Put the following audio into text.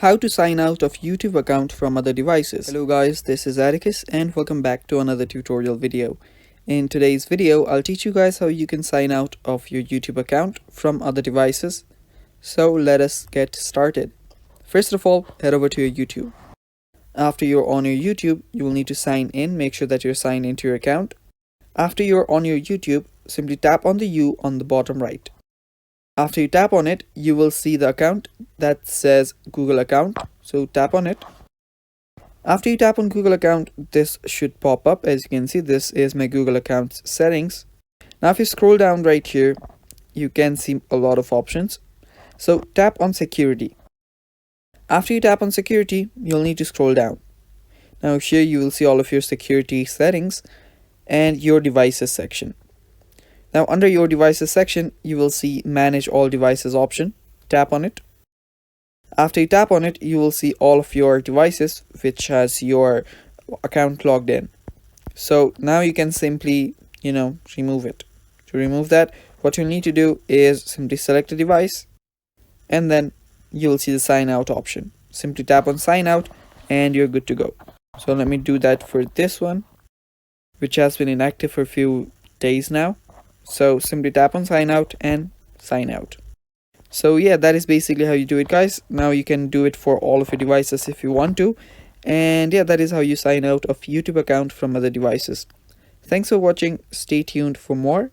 How to sign out of YouTube account from other devices. Hello guys, this is Atticus and welcome back to another tutorial video. In today's video, I'll teach you guys how you can sign out of your YouTube account from other devices. So let us get started. First of all, head over to your YouTube. After you're on your YouTube, you will need to sign in. Make sure that you're signed into your account. After you're on your YouTube, simply tap on the U on the bottom right. After you tap on it, you will see the account that says Google account. So tap on it. After you tap on Google account, this should pop up. As you can see, this is my Google account settings. Now if you scroll down right here, you can see a lot of options. So tap on security. After you tap on security, you'll need to scroll down. Now here you will see all of your security settings and your devices section. Now under your devices section, you will see manage all devices option. Tap on it. After you tap on it, you will see all of your devices which has your account logged in. So now you can simply, remove it. To remove that, what you'll need to do is simply select a device and then you will see the sign out option. Simply tap on sign out and you're good to go. So let me do that for this one, which has been inactive for a few days now. So simply tap on sign out and sign out. So yeah, that is basically how you do it, guys. Now you can do it for all of your devices if you want to. And yeah, that is how you sign out of YouTube account from other devices. Thanks for watching. Stay tuned for more.